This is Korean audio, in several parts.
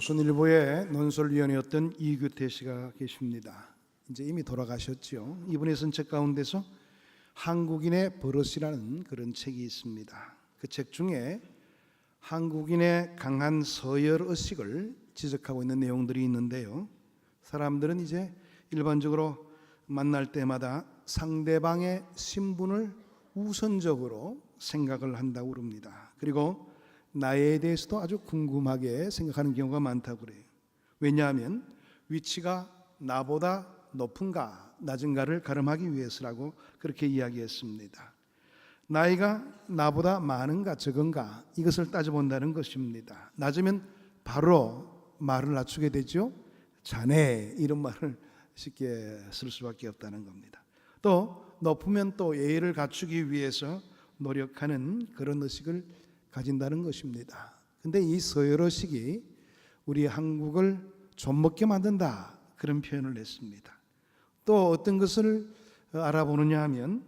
조선일보의 논설위원이었던 이규태 씨가 계십니다. 이제 이미 돌아가셨죠. 이분의 쓴 책 가운데서 한국인의 버릇이라는 그런 책이 있습니다. 그 책 중에 한국인의 강한 서열 의식을 지적하고 있는 내용들이 있는데요. 사람들은 이제 일반적으로 만날 때마다 상대방의 신분을 우선적으로 생각을 한다고 그럽니다. 그리고 나에 대해서도 아주 궁금하게 생각하는 경우가 많다고 그래요. 왜냐하면 위치가 나보다 높은가 낮은가를 가름하기 위해서라고 그렇게 이야기했습니다. 나이가 나보다 많은가 적은가 이것을 따져본다는 것입니다. 낮으면 바로 말을 낮추게 되죠. 자네 이런 말을 쉽게 쓸 수밖에 없다는 겁니다. 또 높으면 또 예의를 갖추기 위해서 노력하는 그런 의식을 가진다는 것입니다. 근데 이 서열의식이 우리 한국을 좀먹게 만든다 그런 표현을 했습니다. 또 어떤 것을 알아보느냐 하면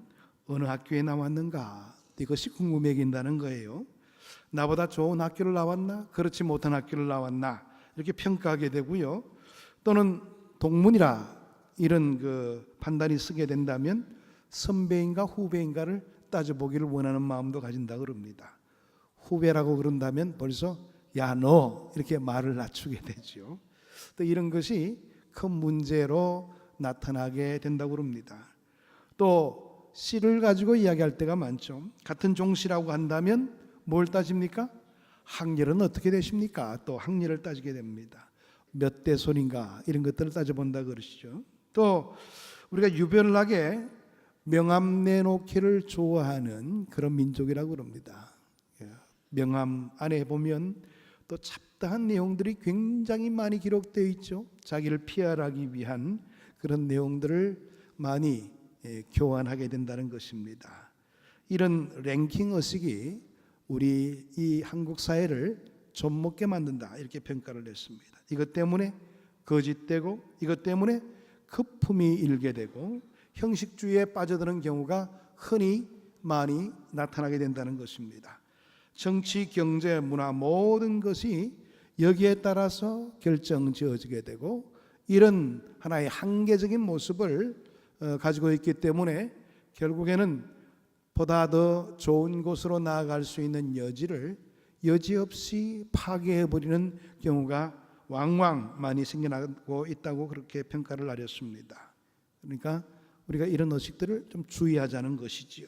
어느 학교에 나왔는가 이것이 궁금해진다는 거예요. 나보다 좋은 학교를 나왔나 그렇지 못한 학교를 나왔나 이렇게 평가하게 되고요. 또는 동문이라 이런 그 판단이 쓰게 된다면 선배인가 후배인가를 따져보기를 원하는 마음도 가진다 그럽니다. 후배라고 그런다면 벌써 야 너 이렇게 말을 낮추게 되죠. 또 이런 것이 큰 문제로 나타나게 된다고 그럽니다. 또 씨를 가지고 이야기할 때가 많죠. 같은 종씨라고 한다면 뭘 따집니까? 학렬은 어떻게 되십니까? 또 학렬을 따지게 됩니다. 몇 대 손인가 이런 것들을 따져본다 그러시죠. 또 우리가 유별나게 명함 내놓기를 좋아하는 그런 민족이라고 그럽니다. 명함 안에 보면 또 잡다한 내용들이 굉장히 많이 기록되어 있죠. 자기를 피하기 위한 그런 내용들을 많이 교환하게 된다는 것입니다. 이런 랭킹 의식이 우리 이 한국 사회를 좀먹게 만든다 이렇게 평가를 했습니다. 이것 때문에 거짓되고 이것 때문에 거품이 일게 되고 형식주의에 빠져드는 경우가 흔히 많이 나타나게 된다는 것입니다. 정치, 경제, 문화 모든 것이 여기에 따라서 결정지어지게 되고 이런 하나의 한계적인 모습을 가지고 있기 때문에 결국에는 보다 더 좋은 곳으로 나아갈 수 있는 여지를 여지없이 파괴해버리는 경우가 왕왕 많이 생겨나고 있다고 그렇게 평가를 하렸습니다. 그러니까 우리가 이런 의식들을 좀 주의하자는 것이지요.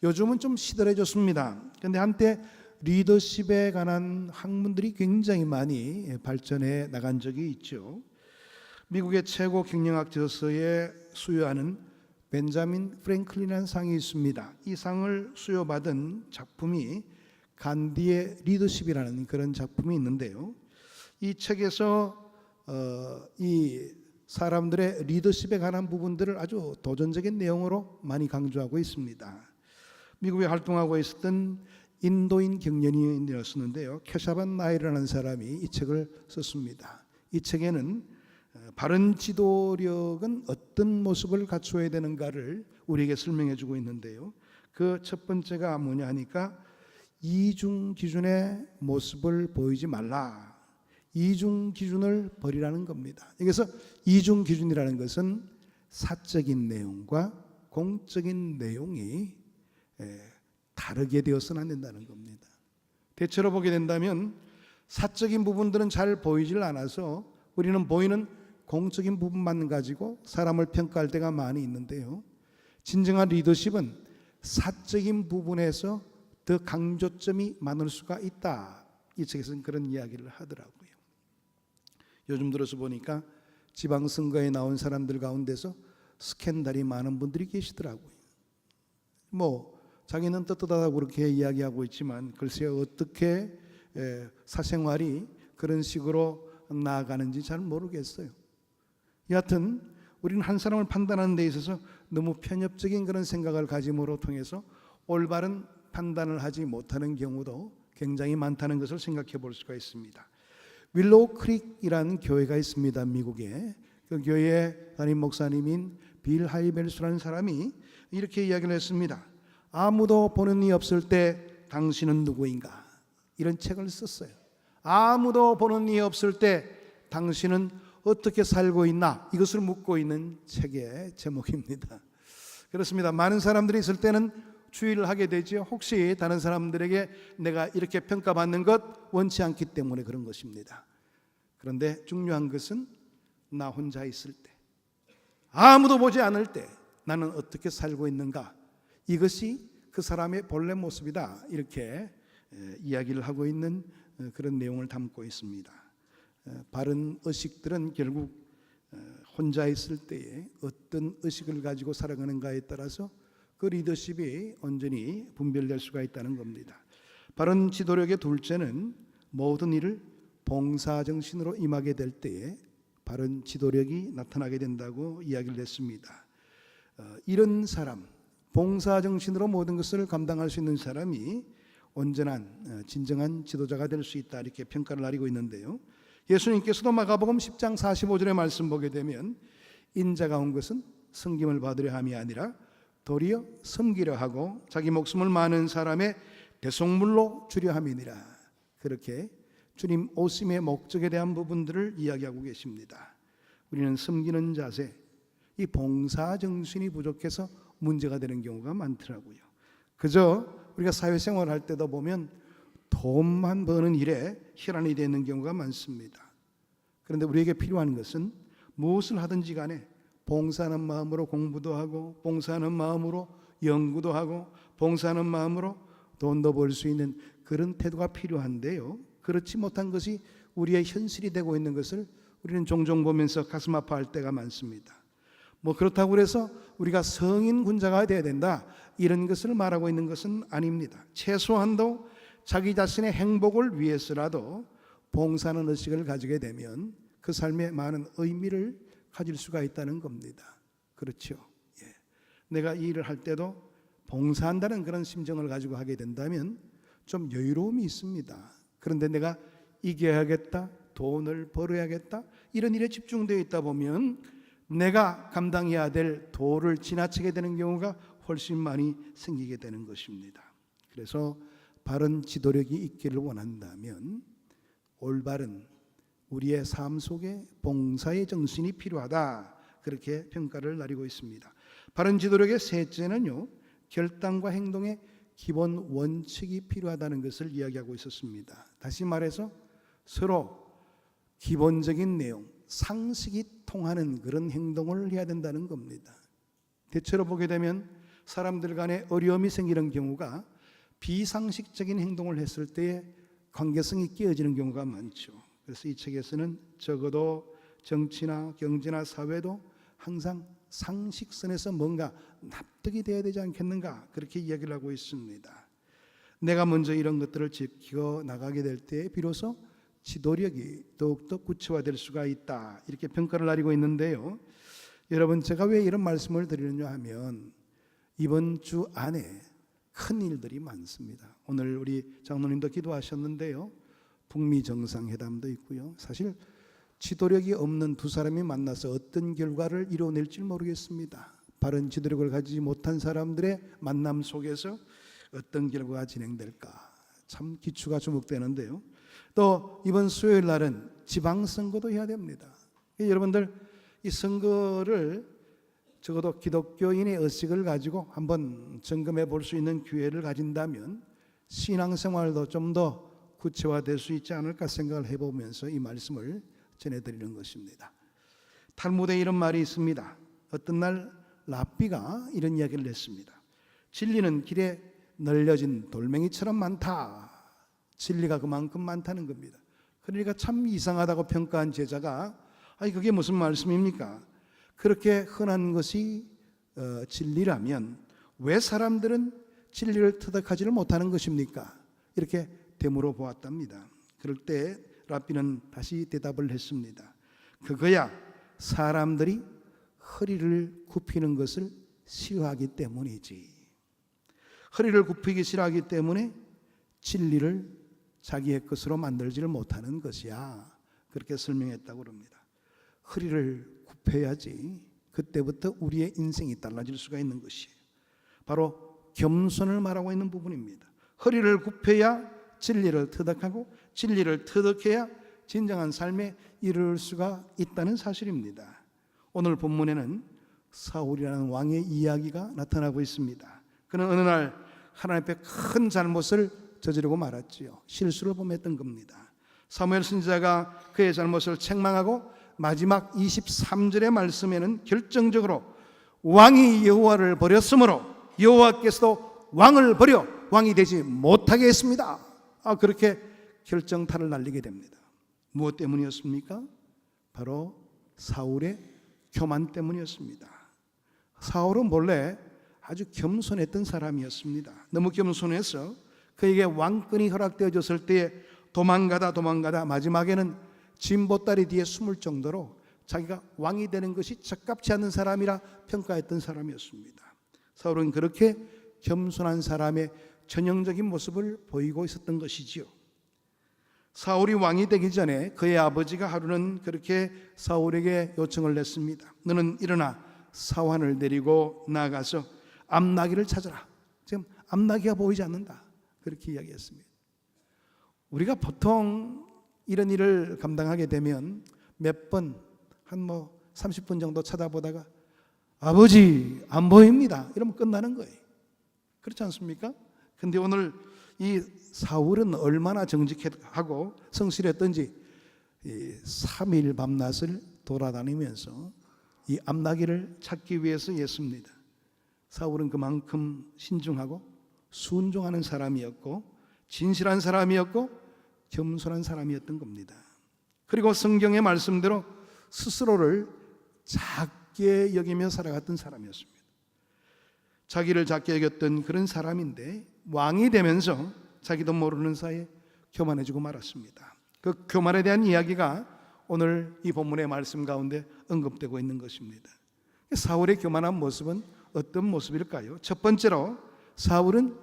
요즘은 좀 시들해졌습니다. 그런데 한때 리더십에 관한 학문들이 굉장히 많이 발전해 나간 적이 있죠. 미국의 최고 경영학 저서에 수여하는 벤자민 프랭클린이라는 상이 있습니다. 이 상을 수여받은 작품이 간디의 리더십이라는 그런 작품이 있는데요. 이 책에서 이 사람들의 리더십에 관한 부분들을 아주 도전적인 내용으로 많이 강조하고 있습니다. 미국에 활동하고 있었던 인도인 경영인이었는데요. 케샤반 나일이라는 사람이 이 책을 썼습니다. 이 책에는 바른 지도력은 어떤 모습을 갖추어야 되는가를 우리에게 설명해 주고 있는데요. 그 첫 번째가 뭐냐 하니까 이중 기준의 모습을 보이지 말라. 이중 기준을 버리라는 겁니다. 그래서 이중 기준이라는 것은 사적인 내용과 공적인 내용이 다르게 되어서는 안 된다는 겁니다. 대체로 보게 된다면 사적인 부분들은 잘 보이질 않아서 우리는 보이는 공적인 부분만 가지고 사람을 평가할 때가 많이 있는데요. 진정한 리더십은 사적인 부분에서 더 강조점이 많을 수가 있다. 이 책에서는 그런 이야기를 하더라고요. 요즘 들어서 보니까 지방선거에 나온 사람들 가운데서 스캔들이 많은 분들이 계시더라고요. 자기는 떳떳하다고 그렇게 이야기하고 있지만 글쎄요 어떻게 사생활이 그런 식으로 나아가는지 잘 모르겠어요. 여하튼 우리는 한 사람을 판단하는 데 있어서 너무 편협적인 그런 생각을 가짐으로 통해서 올바른 판단을 하지 못하는 경우도 굉장히 많다는 것을 생각해 볼 수가 있습니다. 윌로우 크릭이라는 교회가 있습니다. 미국에. 그 교회의 담임 목사님인 빌 하이벨스라는 사람이 이렇게 이야기를 했습니다. 아무도 보는 이 없을 때 당신은 누구인가? 이런 책을 썼어요. 아무도 보는 이 없을 때 당신은 어떻게 살고 있나? 이것을 묻고 있는 책의 제목입니다. 그렇습니다. 많은 사람들이 있을 때는 주의를 하게 되죠. 혹시 다른 사람들에게 내가 이렇게 평가받는 것 원치 않기 때문에 그런 것입니다. 그런데 중요한 것은 나 혼자 있을 때, 아무도 보지 않을 때 나는 어떻게 살고 있는가? 이것이 그 사람의 본래 모습이다. 이렇게 이야기를 하고 있는 그런 내용을 담고 있습니다. 바른 의식들은 결국 혼자 있을 때에 어떤 의식을 가지고 살아가는가에 따라서 그 리더십이 온전히 분별될 수가 있다는 겁니다. 바른 지도력의 둘째는 모든 일을 봉사정신으로 임하게 될 때에 바른 지도력이 나타나게 된다고 이야기를 했습니다. 이런 사람, 봉사정신으로 모든 것을 감당할 수 있는 사람이 온전한 진정한 지도자가 될 수 있다, 이렇게 평가를 나리고 있는데요. 예수님께서도 마가복음 10장 45절의 말씀 보게 되면 인자가 온 것은 섬김을 받으려 함이 아니라 도리어 섬기려 하고 자기 목숨을 많은 사람의 대속물로 주려 함이니라. 그렇게 주님 오심의 목적에 대한 부분들을 이야기하고 계십니다. 우리는 섬기는 자세, 이 봉사정신이 부족해서 문제가 되는 경우가 많더라고요. 그저 우리가 사회생활 할 때도 보면 돈만 버는 일에 혈안이 되는 경우가 많습니다. 그런데 우리에게 필요한 것은 무엇을 하든지 간에 봉사하는 마음으로 공부도 하고, 봉사하는 마음으로 연구도 하고, 봉사하는 마음으로 돈도 벌 수 있는 그런 태도가 필요한데요. 그렇지 못한 것이 우리의 현실이 되고 있는 것을 우리는 종종 보면서 가슴 아파할 때가 많습니다. 그렇다고 해서 우리가 성인 군자가 되어야 된다, 이런 것을 말하고 있는 것은 아닙니다. 최소한도 자기 자신의 행복을 위해서라도 봉사하는 의식을 가지게 되면 그 삶에 많은 의미를 가질 수가 있다는 겁니다. 그렇죠? 예. 내가 이 일을 할 때도 봉사한다는 그런 심정을 가지고 하게 된다면 좀 여유로움이 있습니다. 그런데 내가 이겨야겠다, 돈을 벌어야겠다, 이런 일에 집중되어 있다 보면 내가 감당해야 될 도를 지나치게 되는 경우가 훨씬 많이 생기게 되는 것입니다. 그래서 바른 지도력이 있기를 원한다면 올바른 우리의 삶 속에 봉사의 정신이 필요하다, 그렇게 평가를 나리고 있습니다. 바른 지도력의 셋째는요, 결단과 행동의 기본 원칙이 필요하다는 것을 이야기하고 있었습니다. 다시 말해서 서로 기본적인 내용, 상식이 통하는 그런 행동을 해야 된다는 겁니다. 대체로 보게 되면 사람들 간에 어려움이 생기는 경우가 비상식적인 행동을 했을 때에 관계성이 깨어지는 경우가 많죠. 그래서 이 책에서는 적어도 정치나 경제나 사회도 항상 상식선에서 뭔가 납득이 돼야 되지 않겠는가, 그렇게 이야기를 하고 있습니다. 내가 먼저 이런 것들을 지켜 나가게 될 때 비로소 지도력이 더욱더 구체화될 수가 있다, 이렇게 평가를 나리고 있는데요. 여러분, 제가 왜 이런 말씀을 드리느냐 하면 이번 주 안에 큰 일들이 많습니다. 오늘 우리 장로님도 기도하셨는데요, 북미 정상회담도 있고요. 사실 지도력이 없는 두 사람이 만나서 어떤 결과를 이뤄낼지 모르겠습니다. 바른 지도력을 가지지 못한 사람들의 만남 속에서 어떤 결과가 진행될까, 참 기추가 주목되는데요. 또 이번 수요일 날은 지방선거도 해야 됩니다. 여러분들, 이 선거를 적어도 기독교인의 의식을 가지고 한번 점검해 볼 수 있는 기회를 가진다면 신앙생활도 좀 더 구체화될 수 있지 않을까 생각을 해보면서 이 말씀을 전해드리는 것입니다. 탈무드에 이런 말이 있습니다. 어떤 날 랍비가 이런 이야기를 했습니다. 진리는 길에 널려진 돌멩이처럼 많다. 진리가 그만큼 많다는 겁니다. 그러니까 참 이상하다고 평가한 제자가, 아니 그게 무슨 말씀입니까? 그렇게 흔한 것이 진리라면 왜 사람들은 진리를 터득하지를 못하는 것입니까? 이렇게 되물어 보았답니다. 그럴 때 랍비는 다시 대답을 했습니다. 그거야 사람들이 허리를 굽히는 것을 싫어하기 때문이지. 허리를 굽히기 싫어하기 때문에 진리를 자기의 것으로 만들지를 못하는 것이야. 그렇게 설명했다고 합니다. 허리를 굽혀야지 그때부터 우리의 인생이 달라질 수가 있는 것이에요. 바로 겸손을 말하고 있는 부분입니다. 허리를 굽혀야 진리를 터득하고 진리를 터득해야 진정한 삶에 이를 수가 있다는 사실입니다. 오늘 본문에는 사울이라는 왕의 이야기가 나타나고 있습니다. 그는 어느 날 하나님 앞에 큰 잘못을 저지르고 말았지요. 실수를 범했던 겁니다. 사무엘 선지자가 그의 잘못을 책망하고 마지막 23절의 말씀에는 결정적으로 왕이 여호와를 버렸으므로 여호와께서도 왕을 버려 왕이 되지 못하게 했습니다. 그렇게 결정타를 날리게 됩니다. 무엇 때문이었습니까? 바로 사울의 교만 때문이었습니다. 사울은 본래 아주 겸손했던 사람이었습니다. 너무 겸손해서 그에게 왕권이 허락되어졌을 때에 도망가다 마지막에는 진보다리 뒤에 숨을 정도로 자기가 왕이 되는 것이 적합치 않은 사람이라 평가했던 사람이었습니다. 사울은 그렇게 겸손한 사람의 전형적인 모습을 보이고 있었던 것이지요. 사울이 왕이 되기 전에 그의 아버지가 하루는 그렇게 사울에게 요청을 냈습니다. 너는 일어나 사환을 데리고 나가서 암나귀를 찾아라. 지금 암나귀가 보이지 않는다. 그렇게 이야기했습니다. 우리가 보통 이런 일을 감당하게 되면 몇 번, 한 30분 정도 찾아보다가 아버지 안 보입니다. 이러면 끝나는 거예요. 그렇지 않습니까? 근데 오늘 이 사울은 얼마나 정직하고 성실했던지 3일 밤낮을 돌아다니면서 이 암나귀를 찾기 위해서 애씁니다. 사울은 그만큼 신중하고 순종하는 사람이었고 진실한 사람이었고 겸손한 사람이었던 겁니다. 그리고 성경의 말씀대로 스스로를 작게 여기며 살아갔던 사람이었습니다. 자기를 작게 여겼던 그런 사람인데 왕이 되면서 자기도 모르는 사이에 교만해지고 말았습니다. 그 교만에 대한 이야기가 오늘 이 본문의 말씀 가운데 언급되고 있는 것입니다. 사울의 교만한 모습은 어떤 모습일까요? 첫 번째로 사울은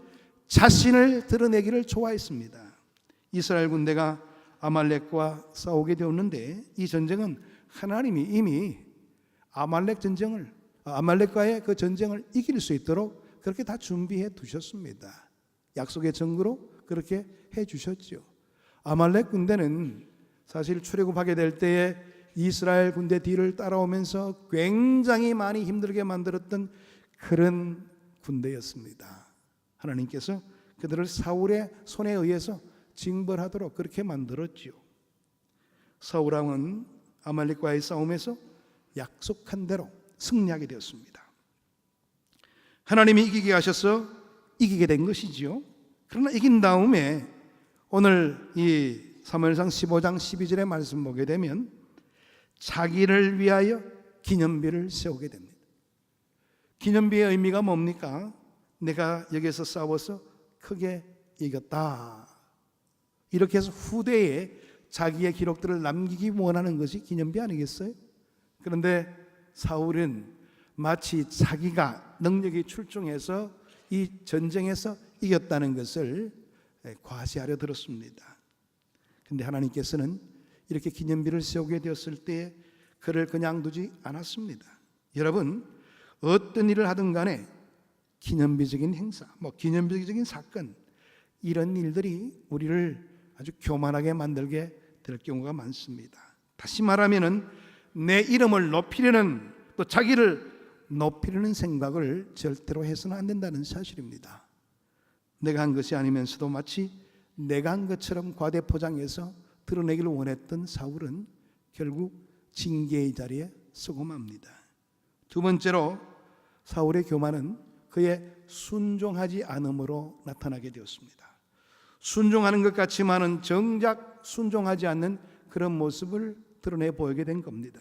자신을 드러내기를 좋아했습니다. 이스라엘 군대가 아말렉과 싸우게 되었는데 이 전쟁은 하나님이 이미 아말렉과의 그 전쟁을 이길 수 있도록 그렇게 다 준비해 두셨습니다. 약속의 증거로 그렇게 해 주셨죠. 아말렉 군대는 사실 출애굽하게 될 때에 이스라엘 군대 뒤를 따라오면서 굉장히 많이 힘들게 만들었던 그런 군대였습니다. 하나님께서 그들을 사울의 손에 의해서 징벌하도록 그렇게 만들었지요. 사울 왕은 아말렉과의 싸움에서 약속한 대로 승리하게 되었습니다. 하나님이 이기게 하셔서 이기게 된 것이지요. 그러나 이긴 다음에 오늘 이 사무엘상 15장 12절의 말씀 보게 되면 자기를 위하여 기념비를 세우게 됩니다. 기념비의 의미가 뭡니까? 내가 여기서 싸워서 크게 이겼다. 이렇게 해서 후대에 자기의 기록들을 남기기 원하는 것이 기념비 아니겠어요? 그런데 사울은 마치 자기가 능력이 출중해서 이 전쟁에서 이겼다는 것을 과시하려 들었습니다. 그런데 하나님께서는 이렇게 기념비를 세우게 되었을 때 그를 그냥 두지 않았습니다. 여러분, 어떤 일을 하든 간에 기념비적인 행사, 기념비적인 사건, 이런 일들이 우리를 아주 교만하게 만들게 될 경우가 많습니다. 다시 말하면은 내 이름을 높이려는, 또 자기를 높이려는 생각을 절대로 해서는 안 된다는 사실입니다. 내가 한 것이 아니면서도 마치 내가 한 것처럼 과대포장해서 드러내기를 원했던 사울은 결국 징계의 자리에 서고 맙니다. 두 번째로 사울의 교만은 그의 순종하지 않음으로 나타나게 되었습니다. 순종하는 것 같지만은 정작 순종하지 않는 그런 모습을 드러내 보이게 된 겁니다.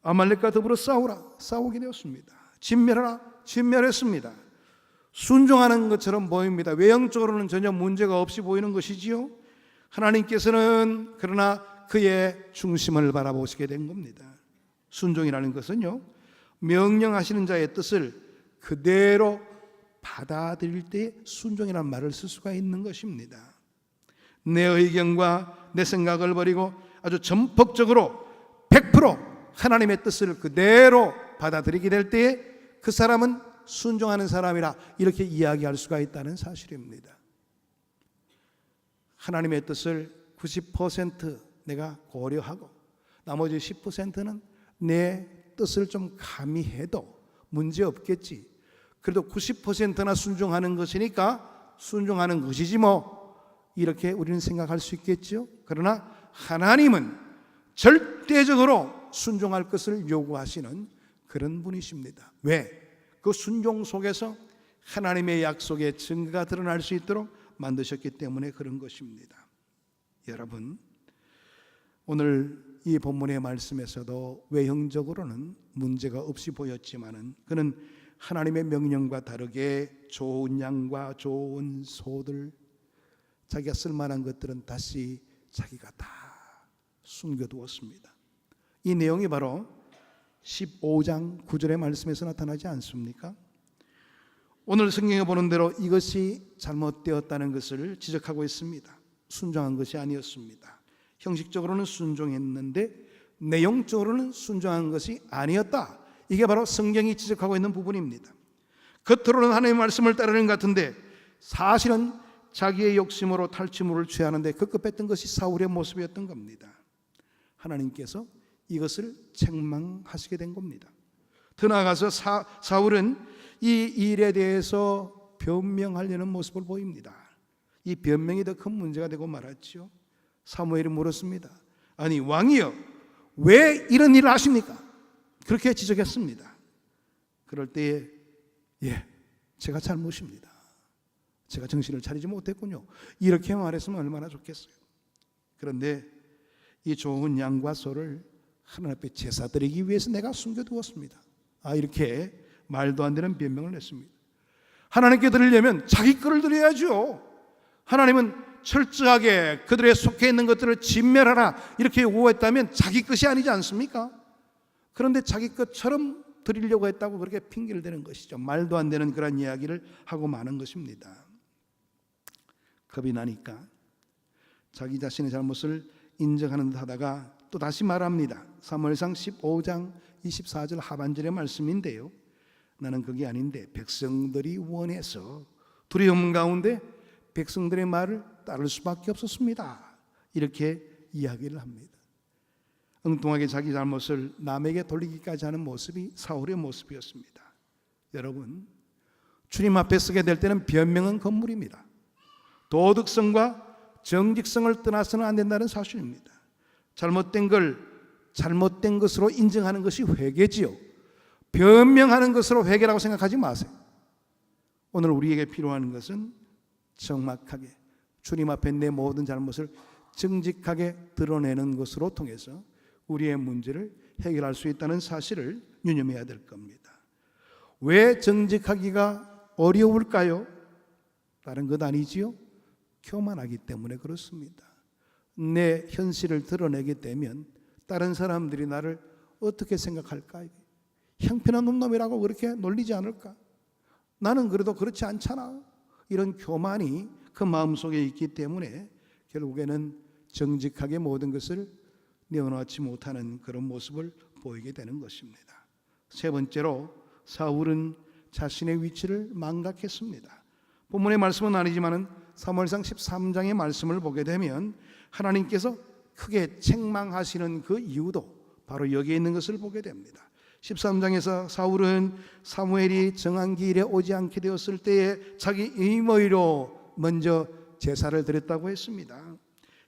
아말렉과 더불어 싸우게 되었습니다. 진멸하라, 진멸했습니다. 순종하는 것처럼 보입니다. 외형적으로는 전혀 문제가 없이 보이는 것이지요. 하나님께서는 그러나 그의 중심을 바라보시게 된 겁니다. 순종이라는 것은요, 명령하시는 자의 뜻을 그대로 받아들일 때 순종이라는 말을 쓸 수가 있는 것입니다. 내 의견과 내 생각을 버리고 아주 전폭적으로 100% 하나님의 뜻을 그대로 받아들이게 될 때에 그 사람은 순종하는 사람이라 이렇게 이야기할 수가 있다는 사실입니다. 하나님의 뜻을 90% 내가 고려하고 나머지 10%는 내 뜻을 좀 가미해도 문제 없겠지. 그래도 90%나 순종하는 것이니까 순종하는 것이지 뭐, 이렇게 우리는 생각할 수 있겠죠. 그러나 하나님은 절대적으로 순종할 것을 요구하시는 그런 분이십니다. 왜? 그 순종 속에서 하나님의 약속의 증거가 드러날 수 있도록 만드셨기 때문에 그런 것입니다. 여러분, 오늘 이 본문의 말씀에서도 외형적으로는 문제가 없이 보였지만은 그는 하나님의 명령과 다르게 좋은 양과 좋은 소들, 자기가 쓸만한 것들은 다시 자기가 다 숨겨두었습니다. 이 내용이 바로 15장 9절의 말씀에서 나타나지 않습니까? 오늘 성경에 보는 대로 이것이 잘못되었다는 것을 지적하고 있습니다. 순종한 것이 아니었습니다. 형식적으로는 순종했는데 내용적으로는 순종한 것이 아니었다. 이게 바로 성경이 지적하고 있는 부분입니다. 겉으로는 하나님의 말씀을 따르는 것 같은데 사실은 자기의 욕심으로 탈취물을 취하는데 급급했던 것이 사울의 모습이었던 겁니다. 하나님께서 이것을 책망하시게 된 겁니다. 더 나아가서 사울은 이 일에 대해서 변명하려는 모습을 보입니다. 이 변명이 더 큰 문제가 되고 말았죠. 사무엘이 물었습니다. 아니 왕이여, 왜 이런 일을 하십니까? 그렇게 지적했습니다. 그럴 때에 제가 잘못입니다. 제가 정신을 차리지 못했군요. 이렇게 말했으면 얼마나 좋겠어요. 그런데 이 좋은 양과 소를 하나님 앞에 제사 드리기 위해서 내가 숨겨두었습니다. 이렇게 말도 안 되는 변명을 냈습니다. 하나님께 드리려면 자기 거를 드려야죠. 하나님은 철저하게 그들의 속해 있는 것들을 진멸하라 이렇게 요구했다면 자기 것이 아니지 않습니까? 그런데 자기 것처럼 드리려고 했다고 그렇게 핑계를 대는 것이죠. 말도 안 되는 그런 이야기를 하고 마는 것입니다. 겁이 나니까 자기 자신의 잘못을 인정하는 듯 하다가 또 다시 말합니다. 사무엘상 15장 24절 하반절의 말씀인데요, 나는 그게 아닌데 백성들이 원해서 두려움 가운데 백성들의 말을 따를 수밖에 없었습니다. 이렇게 이야기를 합니다. 엉뚱하게 자기 잘못을 남에게 돌리기까지 하는 모습이 사울의 모습이었습니다. 여러분, 주님 앞에 서게 될 때는 변명은 건물입니다. 도덕성과 정직성을 떠나서는 안 된다는 사실입니다. 잘못된 걸 잘못된 것으로 인정하는 것이 회개지요. 변명하는 것으로 회개라고 생각하지 마세요. 오늘 우리에게 필요한 것은 정확하게 주님 앞에 내 모든 잘못을 정직하게 드러내는 것으로 통해서 우리의 문제를 해결할 수 있다는 사실을 유념해야 될 겁니다. 왜 정직하기가 어려울까요? 다른 것 아니지요? 교만하기 때문에 그렇습니다. 내 현실을 드러내게 되면 다른 사람들이 나를 어떻게 생각할까? 형편한 놈놈이라고 그렇게 놀리지 않을까? 나는 그래도 그렇지 않잖아. 이런 교만이 그 마음속에 있기 때문에 결국에는 정직하게 모든 것을 내어놓지 못하는 그런 모습을 보이게 되는 것입니다. 세 번째로 사울은 자신의 위치를 망각했습니다. 본문의 말씀은 아니지만 사무엘상 13장의 말씀을 보게 되면 하나님께서 크게 책망하시는 그 이유도 바로 여기에 있는 것을 보게 됩니다. 13장에서 사울은 사무엘이 정한 기일에 오지 않게 되었을 때에 자기 의모의로 먼저 제사를 드렸다고 했습니다.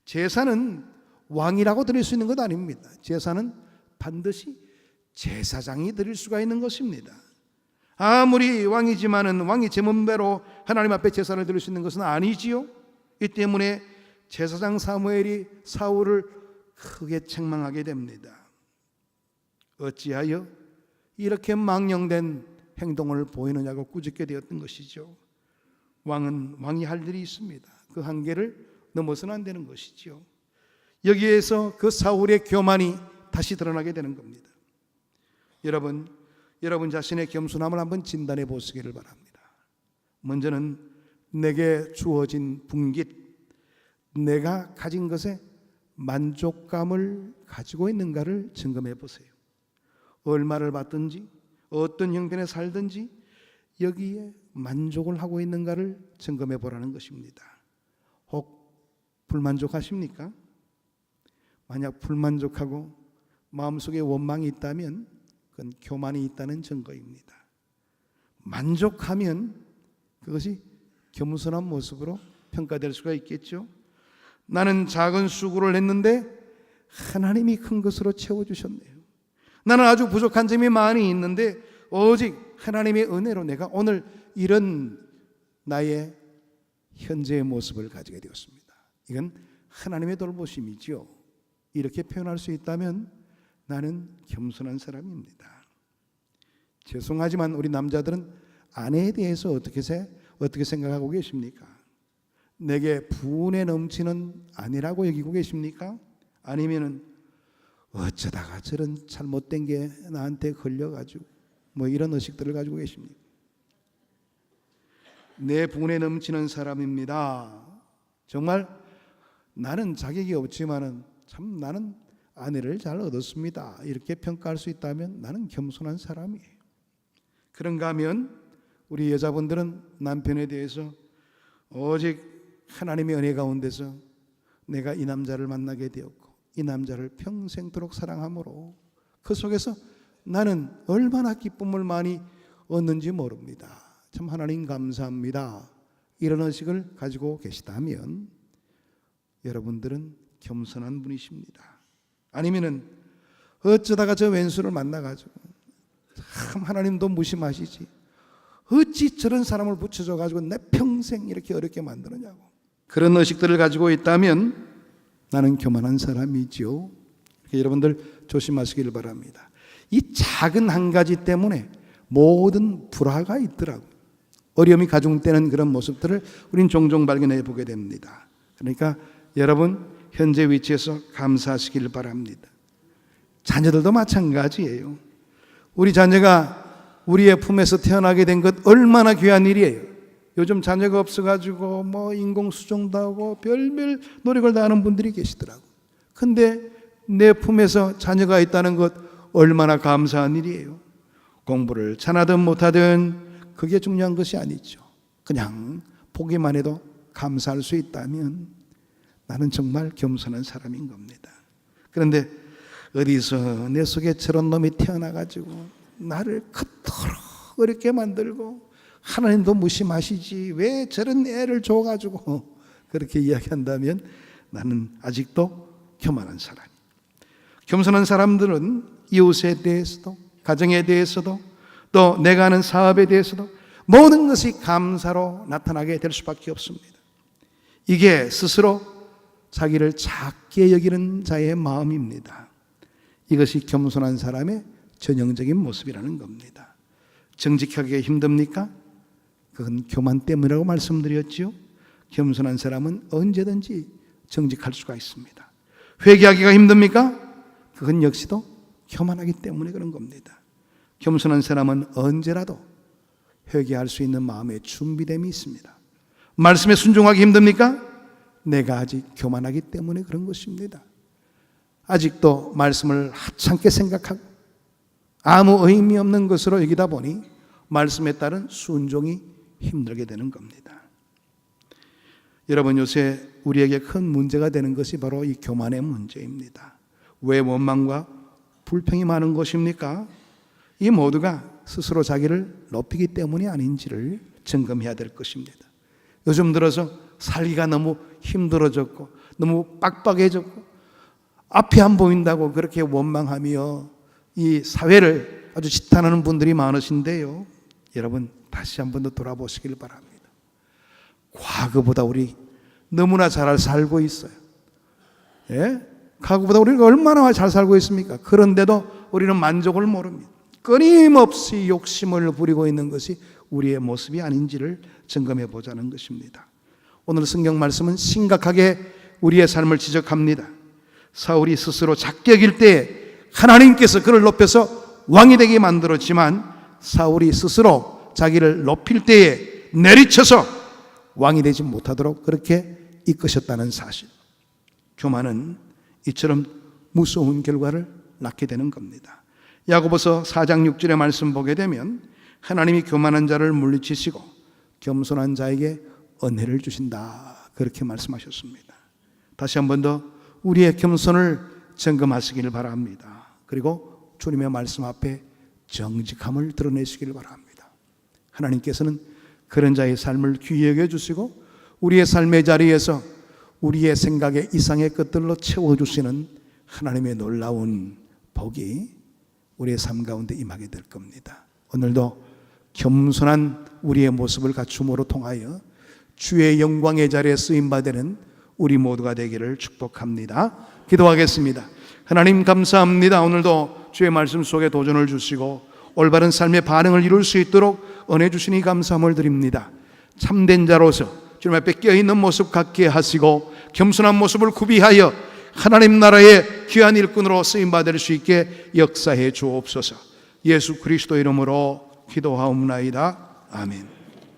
제사는 왕이라고 드릴 수 있는 것 아닙니다. 제사는 반드시 제사장이 드릴 수가 있는 것입니다. 아무리 왕이지만은 왕이 제멋대로 하나님 앞에 제사를 드릴 수 있는 것은 아니지요. 이 때문에 제사장 사무엘이 사울을 크게 책망하게 됩니다. 어찌하여 이렇게 망령된 행동을 보이느냐고 꾸짖게 되었던 것이죠. 왕이 할 일이 있습니다. 그 한계를 넘어서는 안 되는 것이죠. 여기에서 그 사울의 교만이 다시 드러나게 되는 겁니다. 여러분 자신의 겸손함을 한번 진단해 보시기를 바랍니다. 먼저는 내게 주어진 분깃, 내가 가진 것에 만족감을 가지고 있는가를 점검해 보세요. 얼마를 받든지 어떤 형편에 살든지 여기에 만족을 하고 있는가를 점검해 보라는 것입니다. 혹 불만족하십니까? 만약 불만족하고 마음속에 원망이 있다면 그건 교만이 있다는 증거입니다. 만족하면 그것이 겸손한 모습으로 평가될 수가 있겠죠. 나는 작은 수고를 했는데 하나님이 큰 것으로 채워주셨네요. 나는 아주 부족한 점이 많이 있는데 오직 하나님의 은혜로 내가 오늘 이런 나의 현재의 모습을 가지게 되었습니다. 이건 하나님의 돌보심이죠. 이렇게 표현할 수 있다면 나는 겸손한 사람입니다. 죄송하지만 우리 남자들은 아내에 대해서 어떻게 생각하고 계십니까? 내게 분에 넘치는 아내라고 여기고 계십니까? 아니면은 어쩌다가 저런 잘못된 게 나한테 걸려가지고 뭐 이런 의식들을 가지고 계십니까? 내 분에 넘치는 사람입니다. 정말 나는 자격이 없지만은 참 나는 아내를 잘 얻었습니다. 이렇게 평가할 수 있다면 나는 겸손한 사람이에요. 그런가 하면 우리 여자분들은 남편에 대해서 오직 하나님의 은혜 가운데서 내가 이 남자를 만나게 되었고 이 남자를 평생토록 사랑함으로 그 속에서 나는 얼마나 기쁨을 많이 얻는지 모릅니다. 참 하나님 감사합니다. 이런 의식을 가지고 계시다면 여러분들은 겸손한 분이십니다. 아니면은 어쩌다가 저 왼수를 만나가지고 참 하나님도 무심하시지 어찌 저런 사람을 붙여줘가지고 내 평생 이렇게 어렵게 만드느냐고 그런 의식들을 가지고 있다면 나는 교만한 사람이지요. 여러분들 조심하시길 바랍니다. 이 작은 한 가지 때문에 모든 불화가 있더라고요. 어려움이 가중되는 그런 모습들을 우린 종종 발견해 보게 됩니다. 그러니까 여러분 현재 위치에서 감사하시길 바랍니다. 자녀들도 마찬가지예요. 우리 자녀가 우리의 품에서 태어나게 된 것 얼마나 귀한 일이에요. 요즘 자녀가 없어가지고 뭐 인공수정도 하고 별별 노력을 다하는 분들이 계시더라고요. 근데 내 품에서 자녀가 있다는 것 얼마나 감사한 일이에요. 공부를 잘하든 못하든 그게 중요한 것이 아니죠. 그냥 보기만 해도 감사할 수 있다면 나는 정말 겸손한 사람인 겁니다. 그런데 어디서 내 속에 저런 놈이 태어나가지고 나를 그토록 어렵게 만들고 하나님도 무심하시지 왜 저런 애를 줘가지고 그렇게 이야기한다면 나는 아직도 교만한 사람이에요. 겸손한 사람들은 이웃에 대해서도 가정에 대해서도 또 내가 하는 사업에 대해서도 모든 것이 감사로 나타나게 될 수밖에 없습니다. 이게 스스로 자기를 작게 여기는 자의 마음입니다. 이것이 겸손한 사람의 전형적인 모습이라는 겁니다. 정직하기가 힘듭니까? 그건 교만 때문이라고 말씀드렸죠. 겸손한 사람은 언제든지 정직할 수가 있습니다. 회개하기가 힘듭니까? 그건 역시도 교만하기 때문에 그런 겁니다. 겸손한 사람은 언제라도 회개할 수 있는 마음의 준비됨이 있습니다. 말씀에 순종하기 힘듭니까? 내가 아직 교만하기 때문에 그런 것입니다. 아직도 말씀을 하찮게 생각하고 아무 의미 없는 것으로 여기다 보니 말씀에 따른 순종이 힘들게 되는 겁니다. 여러분 요새 우리에게 큰 문제가 되는 것이 바로 이 교만의 문제입니다. 왜 원망과 불평이 많은 것입니까? 이 모두가 스스로 자기를 높이기 때문이 아닌지를 점검해야 될 것입니다. 요즘 들어서 살기가 너무 힘들어졌고 너무 빡빡해졌고 앞이 안 보인다고 그렇게 원망하며 이 사회를 아주 지탄하는 분들이 많으신데요. 여러분 다시 한 번 더 돌아보시길 바랍니다. 과거보다 우리 너무나 잘 살고 있어요. 예? 과거보다 우리가 얼마나 잘 살고 있습니까? 그런데도 우리는 만족을 모릅니다. 끊임없이 욕심을 부리고 있는 것이 우리의 모습이 아닌지를 점검해 보자는 것입니다. 오늘 성경 말씀은 심각하게 우리의 삶을 지적합니다. 사울이 스스로 작게 여길 때 하나님께서 그를 높여서 왕이 되게 만들었지만 사울이 스스로 자기를 높일 때에 내리쳐서 왕이 되지 못하도록 그렇게 이끄셨다는 사실. 교만은 이처럼 무서운 결과를 낳게 되는 겁니다. 야고보서 4장 6절의 말씀 보게 되면 하나님이 교만한 자를 물리치시고 겸손한 자에게 은혜를 주신다 그렇게 말씀하셨습니다. 다시 한 번 더 우리의 겸손을 점검하시길 바랍니다. 그리고 주님의 말씀 앞에 정직함을 드러내시길 바랍니다. 하나님께서는 그런 자의 삶을 귀히 여겨주시고 우리의 삶의 자리에서 우리의 생각의 이상의 것들로 채워주시는 하나님의 놀라운 복이 우리의 삶 가운데 임하게 될 겁니다. 오늘도 겸손한 우리의 모습을 갖춤으로 통하여 주의 영광의 자리에 쓰임받는 우리 모두가 되기를 축복합니다. 기도하겠습니다. 하나님 감사합니다. 오늘도 주의 말씀 속에 도전을 주시고 올바른 삶의 반응을 이룰 수 있도록 은혜 주시니 감사함을 드립니다. 참된 자로서 주님 앞에 껴있는 모습 갖게 하시고 겸손한 모습을 구비하여 하나님 나라의 귀한 일꾼으로 쓰임받을 수 있게 역사해 주옵소서. 예수 그리스도 이름으로 기도하옵나이다. 아멘.